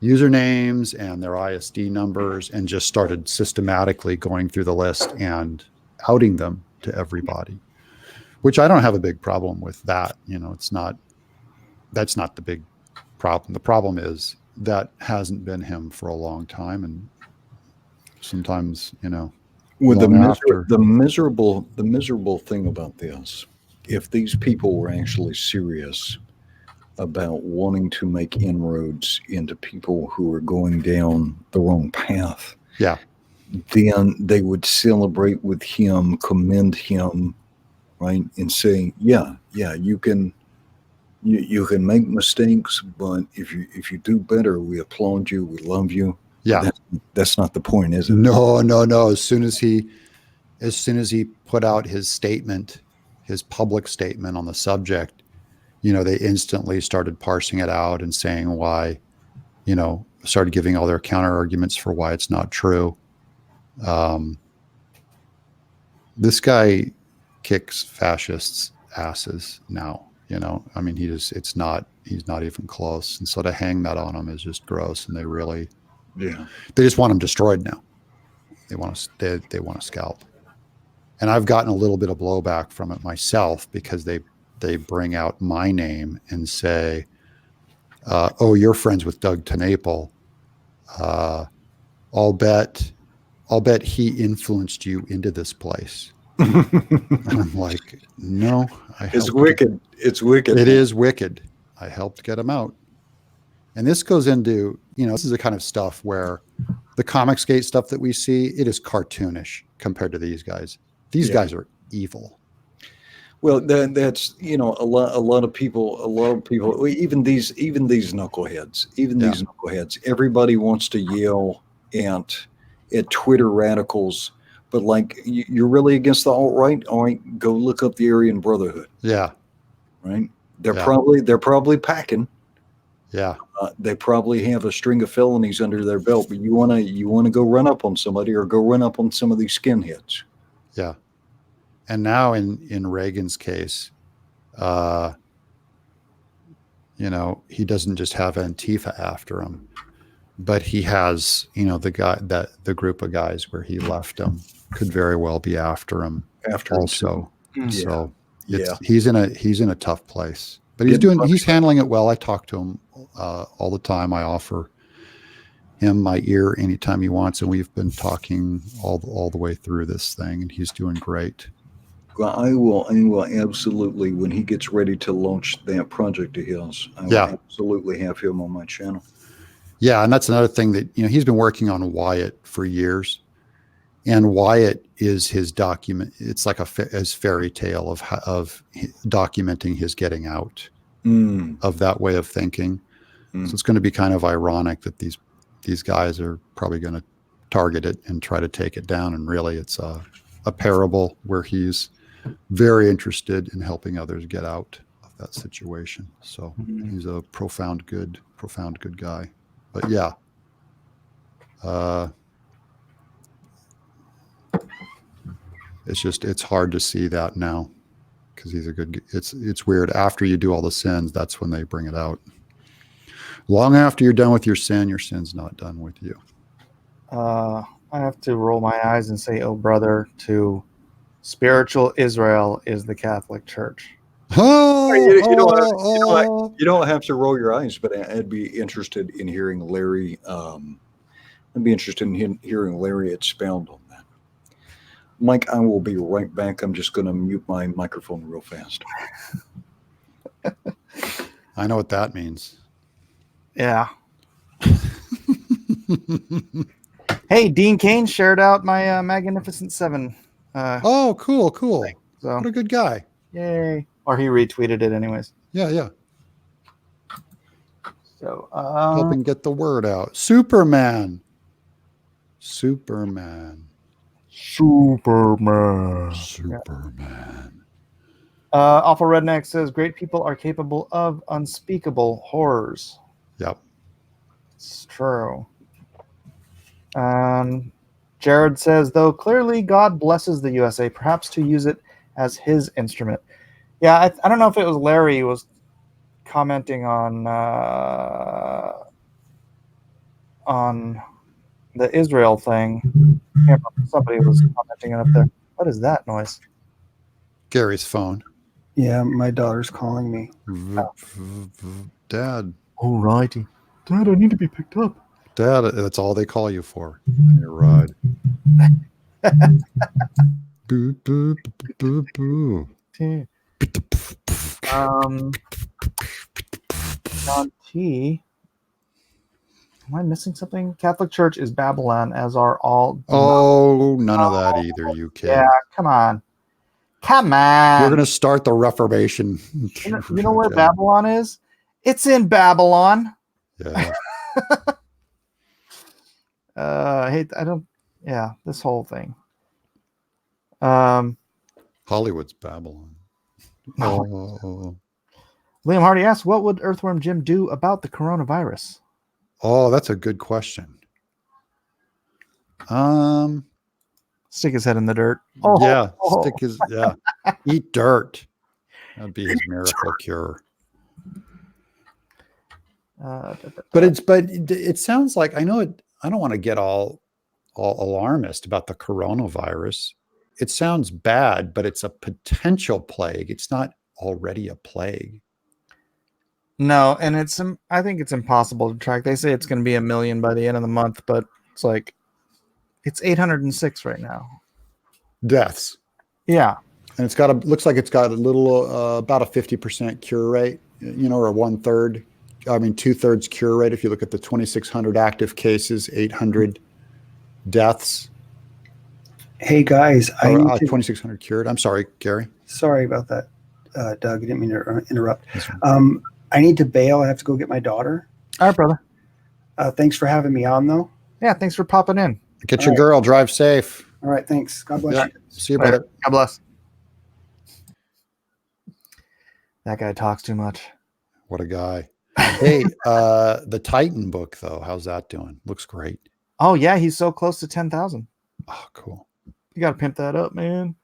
usernames and their ISD numbers and just started systematically going through the list and outing them to everybody, which I don't have a big problem with that. That's not the big problem. The problem is that hasn't been him for a long time. And sometimes, Well, after. the miserable thing about this, if these people were actually serious about wanting to make inroads into people who are going down the wrong path, Yeah. then they would celebrate with him, commend him, right, and say, yeah, you can make mistakes, but if you do better, we applaud you, we love you. Yeah. That's not the point, is it? No. As soon as he put out his statement, his public statement on the subject, they instantly started parsing it out and saying why, started giving all their counter arguments for why it's not true. This guy kicks fascists' asses now. He's not even close. And so to hang that on him is just gross. And they just want him destroyed now. They want to scalp. And I've gotten a little bit of blowback from it myself because they bring out my name and say, oh, you're friends with Doug TenNapel. I'll bet he influenced you into this place. And I'm like, no, it's wicked. It's wicked. It is wicked. I helped get him out. And this goes into, this is the kind of stuff where the Comicsgate stuff that we see, it is cartoonish compared to these guys. These guys are evil. Well, that's a lot of people, even these knuckleheads, everybody wants to yell at Twitter radicals, but like, you're really against the alt-right? All right, go look up the Aryan Brotherhood. Yeah. Right? They're probably packing. Yeah. They probably have a string of felonies under their belt, but you want to go run up on somebody or go run up on some of these skinheads. Yeah. And now in Reagan's case, he doesn't just have Antifa after him, but he has, the group of guys where he left them could very well be after him also. So he's in a tough place, but he's handling it well. I talk to him all the time. I offer him my ear anytime he wants, and we've been talking all the way through this thing, and he's doing great. Well, I will absolutely, when he gets ready to launch that project of his, I will absolutely have him on my channel. Yeah, and that's another thing that he's been working on Wyatt for years, and Wyatt is his document. It's like his fairy tale of documenting his getting out of that way of thinking. So it's going to be kind of ironic that these guys are probably going to target it and try to take it down, and really it's a parable where he's very interested in helping others get out of that situation. So he's a profound good guy. But yeah, it's hard to see that now because he's a good. It's weird. After you do all the sins, that's when they bring it out. Long after you're done with your sin's not done with you. I have to roll my eyes and say, "Oh, brother," to spiritual Israel is the Catholic Church. You don't have to roll your eyes, but I'd be interested in hearing Larry. Hearing Larry expound on that. Mike, I will be right back. I'm just going to mute my microphone real fast. I know what that means. Yeah. Hey, Dean Kane shared out my Magnificent Seven. Cool. So, what a good guy. Yay. Or he retweeted it anyways. Yeah. So, helping get the word out. Superman. Awful Redneck says, great people are capable of unspeakable horrors. Yep. It's true. Jared says, though clearly God blesses the USA, perhaps to use it as his instrument. Yeah, I don't know if it was Larry who was commenting on the Israel thing. I can't remember. Somebody was commenting up there. What is that noise? Gary's phone. Yeah, my daughter's calling me. Dad. Alrighty. Dad, I need to be picked up. Dad, that's all they call you for. Your ride. Boo, boo, boo, boo, boo. John T. Am I missing something? Catholic Church is Babylon, as are all. Oh, none of that either, you kid. Yeah, come on. Come on. We're going to start the Reformation. You know where Babylon is? It's in Babylon. Yeah. This whole thing. Hollywood's Babylon. Oh. Liam Hardy asks, what would Earthworm Jim do about the coronavirus? Oh, that's a good question. Stick his head in the dirt. Eat dirt. That'd be his miracle cure. But it sounds like, I know it. I don't want to get all alarmist about the coronavirus. It sounds bad, but it's a potential plague. It's not already a plague. No, and I think it's impossible to track. They say it's going to be 1 million by the end of the month, but it's like it's 806 right now. Deaths. Yeah. And looks like it's got a little about a 50% cure rate, or a 1/3. I mean, 2/3 cure rate. If you look at the 2,600 active cases, 800 deaths. Hey guys, 2,600 cured. I'm sorry, Gary. Sorry about that, Doug. I didn't mean to interrupt. I need to bail. I have to go get my daughter. All right, brother. Thanks for having me on, though. Yeah, thanks for popping in. Get your girl. Drive safe. All right, thanks. God bless you. See you, brother. God bless. That guy talks too much. What a guy. Hey, the Titan book, though, how's that doing? Looks great. Oh, yeah, he's so close to 10,000. Oh, cool. You got to pimp that up, man.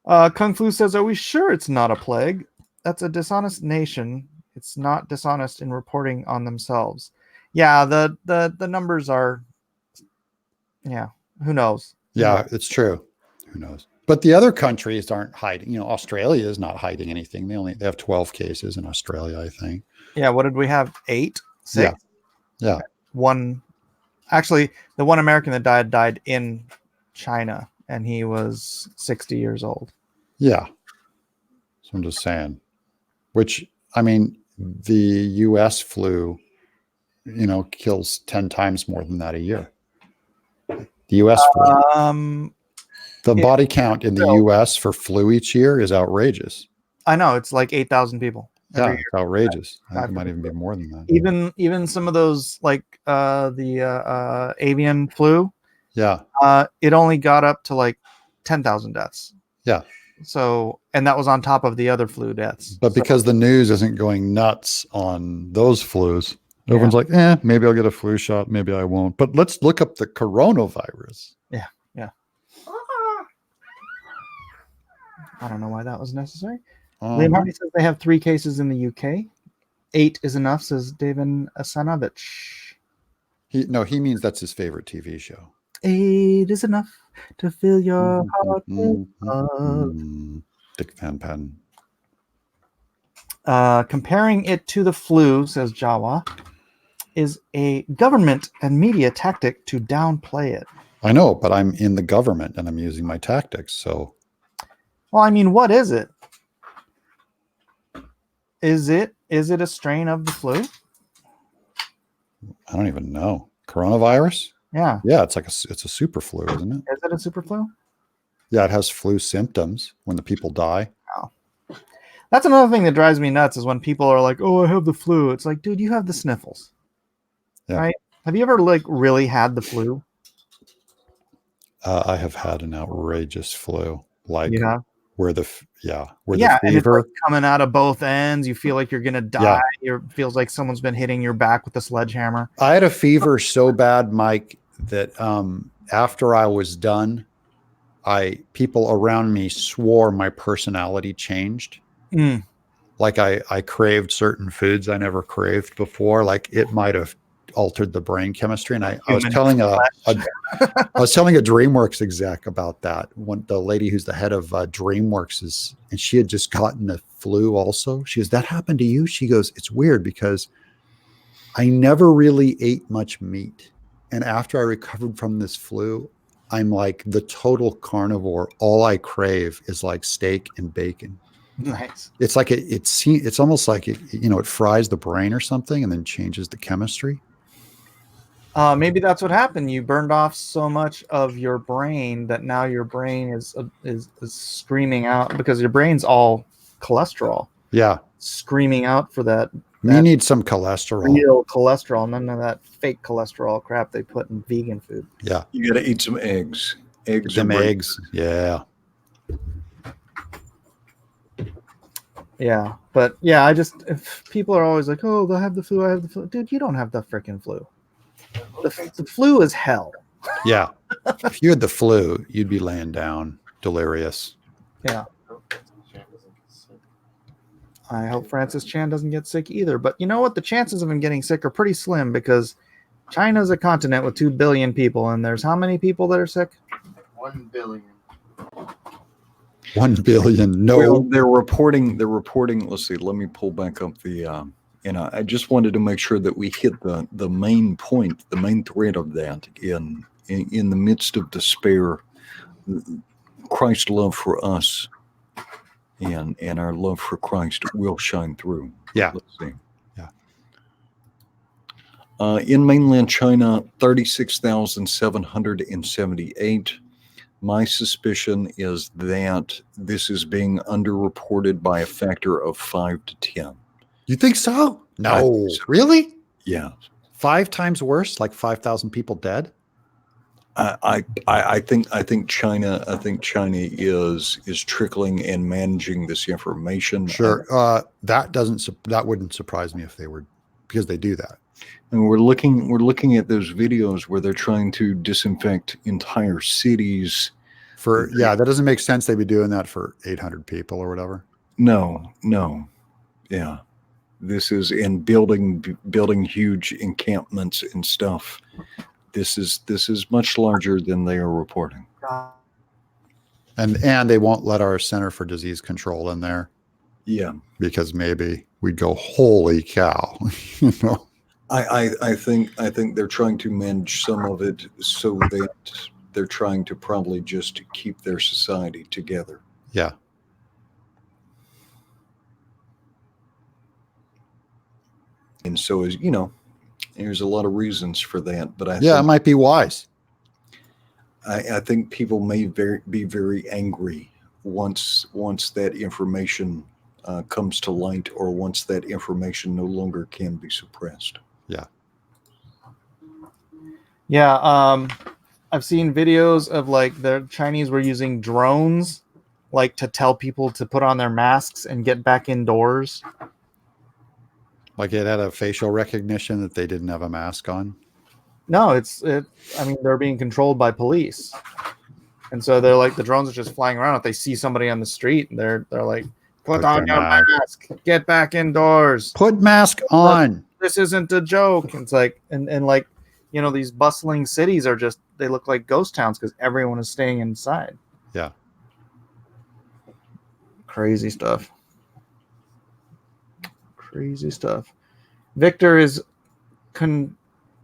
Kung Fu says, are we sure it's not a plague? That's a dishonest nation. It's not dishonest in reporting on themselves. Yeah, the numbers are, who knows? Yeah, it's true. Who knows? But the other countries aren't hiding. Australia is not hiding anything. They have 12 cases in Australia, I think. Yeah, what did we have? 8? 6? Yeah. One. Actually, the one American that died in China, and he was 60 years old. Yeah. So I'm just saying. Which, I mean, the U.S. flu, kills 10 times more than that a year. The U.S. flu. The body count in the U.S. for flu each year is outrageous. I know, it's like 8,000 people. Yeah, it's outrageous. I think it might even be more than that. Even some of those, like the avian flu. Yeah. It only got up to like 10,000 deaths. Yeah. So, and that was on top of the other flu deaths. But because the news isn't going nuts on those flus, everyone's like, maybe I'll get a flu shot, maybe I won't. But let's look up the coronavirus. Yeah. I don't know why that was necessary. Liam Hardy says they have 3 cases in the UK. 8 is enough, says David Asanovich. He means that's his favorite TV show. 8 is enough to fill your heart with love. Dick Van Patten. Comparing it to the flu, says Jawa, is a government and media tactic to downplay it. I know, but I'm in the government and I'm using my tactics. So, well, I mean, what is it? Is it a strain of the flu? I don't even know. Coronavirus? Yeah. Yeah, it's a super flu, isn't it? Is it a super flu? Yeah, it has flu symptoms when the people die. Oh. That's another thing that drives me nuts is when people are like, "Oh, I have the flu." It's like, dude, you have the sniffles. Yeah. Right? Have you ever really had the flu? I have had an outrageous flu. Like, you have? where the And it's fever. like coming out of both ends. You feel like you're gonna die. It feels like someone's been hitting your back with a sledgehammer. I had a fever so bad, Mike, that after I was done, people around me swore my personality changed. Mm. Like I craved certain foods I never craved before. Like it might have altered the brain chemistry. And I was telling I was telling a DreamWorks exec about that. The lady who's the head of DreamWorks and she had just gotten the flu also. She goes, "That happened to you?" She goes, "It's weird because I never really ate much meat. And after I recovered from this flu, I'm like the total carnivore. All I crave is like steak and bacon." Nice. It's like it's almost like it fries the brain or something and then changes the chemistry. Maybe that's what happened. You burned off so much of your brain that now your brain is screaming out, because your brain's all cholesterol. Yeah. Screaming out for that. You need some cholesterol. Real cholesterol, none of that fake cholesterol crap they put in vegan food. Yeah. You got to eat some eggs. Eggs. Yeah. Yeah. But yeah, if people are always like, "Oh, they'll have the flu, I have the flu." Dude, you don't have the freaking flu. The flu is hell. Yeah. If you had the flu, you'd be laying down delirious. Yeah. I hope Francis Chan doesn't get sick either. But you know what? The chances of him getting sick are pretty slim, because China's a continent with 2 billion people, and there's how many people that are sick? 1 billion. 1 billion. No. Well, they're reporting. Let's see. Let me pull back up the. I just wanted to make sure that we hit the main point, the main thread of that. In the midst of despair, Christ's love for us and our love for Christ will shine through. Yeah. Let's see. Yeah. In mainland China, 36,778. My suspicion is that this is being underreported by a factor of 5 to 10. You think so? I No. think so. Really? Yeah. 5 times worse, like 5,000 people dead? I think China is trickling and managing this information. Sure. That wouldn't surprise me if they were, because they do that. And we're looking at those videos where they're trying to disinfect entire cities. That doesn't make sense. They'd be doing that for 800 people or whatever. No. Yeah. This is in building huge encampments and stuff. This is much larger than they are reporting. And they won't let our Center for Disease Control in there. Yeah. Because maybe we'd go, holy cow. You know? I think they're trying to manage some of it so that they're trying to probably just keep their society together. Yeah. And so, as you know, there's a lot of reasons for that. But it might be wise. I think people may be very angry once that information comes to light, or once that information no longer can be suppressed. Yeah. Yeah. I've seen videos of like the Chinese were using drones, like to tell people to put on their masks and get back indoors. Like it had a facial recognition that they didn't have a mask on. No, I mean, they're being controlled by police. And so they're like, the drones are just flying around. If they see somebody on the street, they're like, put on your mask, get back indoors. Put mask on. This isn't a joke. It's like, and like, you know, these bustling cities are just, they look like ghost towns because everyone is staying inside. Yeah. Crazy stuff. Crazy stuff. Victor is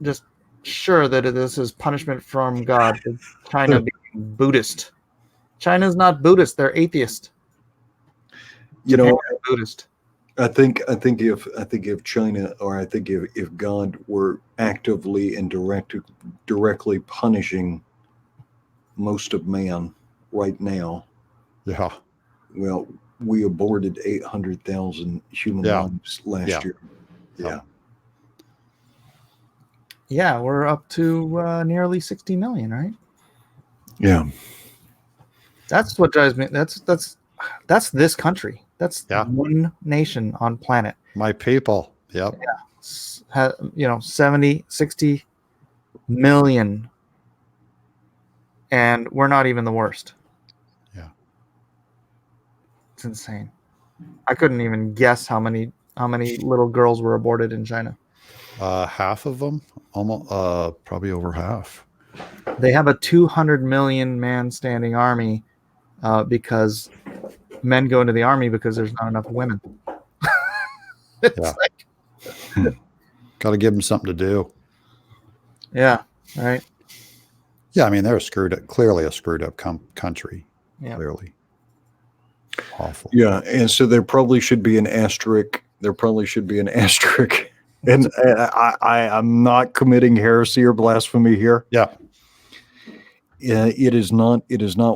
just sure that this is punishment from God for China being Buddhist. China's not Buddhist; they're atheist. You know, Buddhist. I think if China, or I think if God were actively and directly punishing most of man right now, yeah. Well, we aborted 800,000 human lives last year. Yeah. Yeah, we're up to nearly 60 million, right? Yeah. That's what drives me. That's That's this country. That's Yeah. one nation on planet. My people. Yep. 70, 60 million. And we're not even the worst. Yeah. It's insane. I couldn't even guess how many little girls were aborted in China. Half of them, almost, probably over half. They have a 200 million man standing army because men go into the army because there's not enough women. It's Yeah. like, Got to give them something to do. yeah, right. Yeah, I mean they're clearly a screwed up country. Yeah. Clearly, awful. Yeah, and so there probably should be an asterisk. And I'm not committing heresy or blasphemy here. Yeah. It is not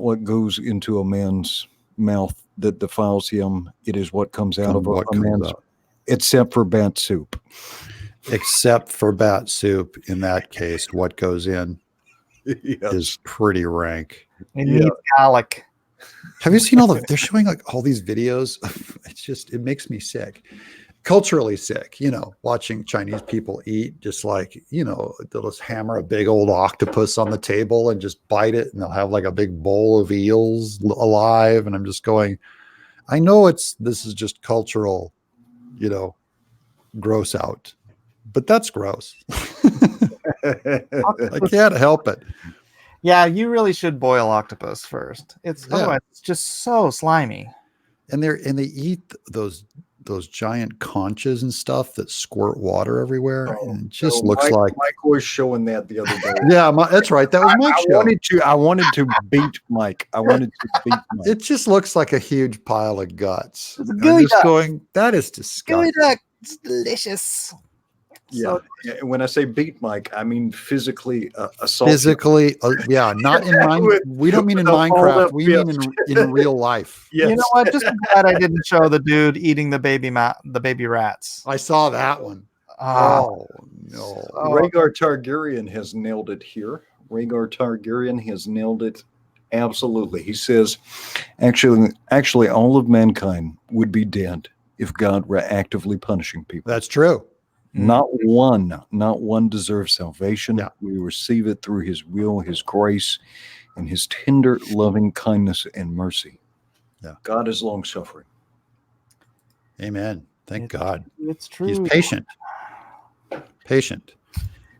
what goes into a man's mouth that defiles him. It is what comes out of What a comes man's, out. except for bat soup. Except for bat soup, in that case, what goes in Yes. is pretty rank. It needs garlic. Have you seen they're showing like all these videos? It makes me sick. Culturally sick, watching Chinese people eat, just like, they'll just hammer a big old octopus on the table and just bite it. And they'll have like a big bowl of eels alive. And I'm just going, I know this is just cultural, gross out, but that's gross. I can't help it. Yeah, you really should boil octopus first. Otherwise it's just so slimy. And they eat those giant conches and stuff that squirt water everywhere. And it just looks like Mike was showing that the other day. Yeah, that's right. That was Mike's show. I wanted to beat Mike. It just looks like a huge pile of guts. It's a I'm gooey just duck. going, that is disgusting. Gooey duck. It's delicious. Yeah. When I say beat Mike, I mean physically assault. Physically, not in Minecraft. We don't mean in Minecraft. We mean in real life. Yes. You know what? Just glad I didn't show the dude eating the baby rats. I saw that one. Oh, No. Rhaegar Targaryen has nailed it here. Rhaegar Targaryen has nailed it. Absolutely. He says, actually, all of mankind would be dead if God were actively punishing people. That's true. Not one deserves salvation. Yeah. We receive it through his will, his grace, and his tender, loving kindness and mercy. Yeah. God is long suffering. Amen. Thank God. it's true. He's patient. Patient.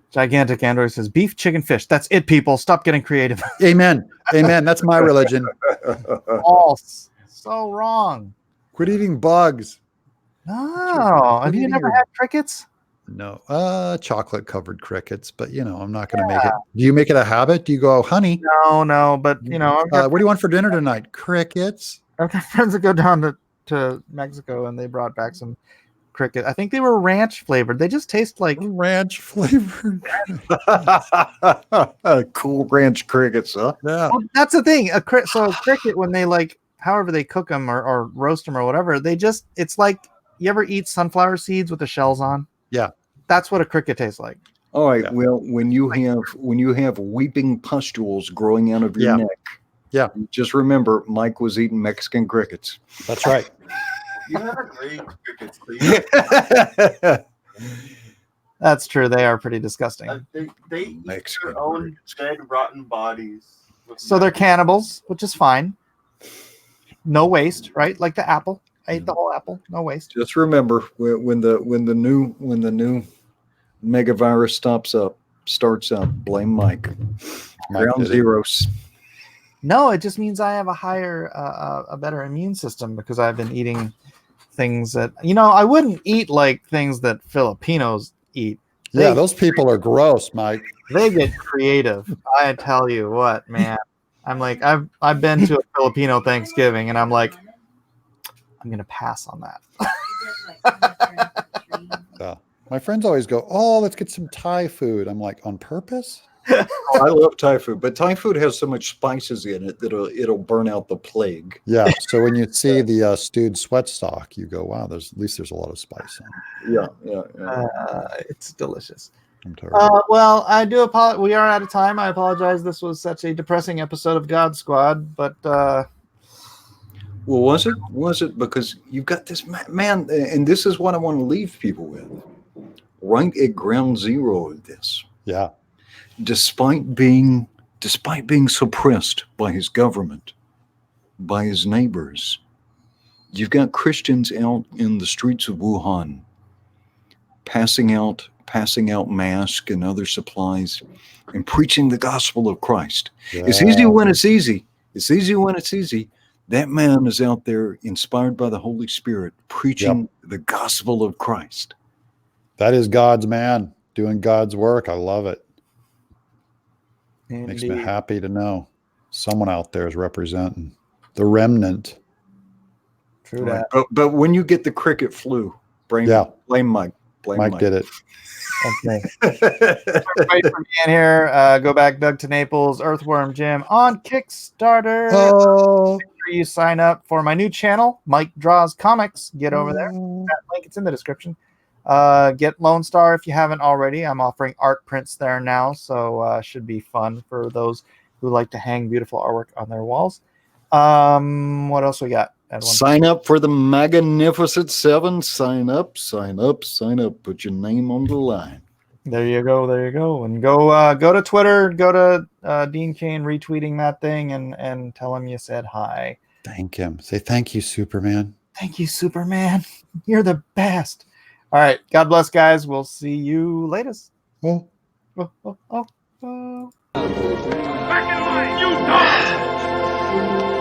Gigantic Android says beef, chicken, fish. That's it, people. Stop getting creative. Amen. Amen. That's my religion. False. So wrong. Quit eating bugs. No. Have you never had crickets? No, chocolate covered crickets, but I'm not going to make it. Do you make it a habit? Do you go, honey? No, but What do you want for dinner tonight? Crickets. I've got friends that go down to Mexico and they brought back some cricket. I think they were ranch flavored. They just taste like Ranch flavored. Cool ranch crickets, huh? Yeah. well, that's the thing. A cricket, when they however they cook them or roast them or whatever, it's like, you ever eat sunflower seeds with the shells on? Yeah. That's what a cricket tastes like. All right. Yeah. Well, when you have weeping pustules growing out of your neck, just remember Mike was eating Mexican crickets. That's right. You have a great crickets, please. That's true. They are pretty disgusting. They eat Mexican their own dead, rotten bodies. So they're cannibals, which is fine. No waste, right? Like the apple. I ate the whole apple. No waste. Just remember when the new megavirus starts up, blame Mike. Ground zeros. No, it just means I have a better immune system because I've been eating things that I wouldn't eat like things that Filipinos eat. Yeah, those people are gross, Mike. They get creative. I tell you what, man. I'm like, I've been to a Filipino Thanksgiving and I'm like, I'm gonna pass on that. Yeah. My friends always go, "Oh, let's get some Thai food." I'm like, on purpose? I love Thai food, but Thai food has so much spices in it that it'll burn out the plague. Yeah. So when you see the stewed sweat stock, you go, "Wow, at least there's a lot of spice in it." Yeah. It's delicious. I'm terrible. Well, I do apologize. We are out of time. I apologize. This was such a depressing episode of God Squad, but Well, was it? Was it? Because you've got this man, and this is what I want to leave people with. Right at ground zero of this, Yeah. despite being suppressed by his government, by his neighbors, you've got Christians out in the streets of Wuhan, passing out masks and other supplies, and preaching the gospel of Christ. It's easy when it's easy. It's easy when it's easy. That man is out there, inspired by the Holy Spirit, preaching the gospel of Christ. That is God's man doing God's work. I love it. Makes me Indeed. happy to know someone out there is representing the remnant. True Right. that. But when you get the cricket flu, blame Mike. Blame Mike did it. Okay. Everybody for being here. Go back, Doug to Naples, Earthworm Jim on Kickstarter. Oh, Make sure you sign up for my new channel, Mike Draws Comics. Get over there. That link, it's in the description. Get Lone Star if you haven't already. I'm offering art prints there now, so should be fun for those who like to hang beautiful artwork on their walls. What else we got? Sign up for the Magnificent Seven. Sign up, sign up, sign up. Put your name on the line. There you go. There you go. And go to Twitter, go to Dean Kane retweeting that thing and tell him you said hi. thank him. Say thank you, Superman. Thank you, Superman. You're the best. All right. God bless, guys. We'll see you later. Oh. Oh. Back in line, you dog!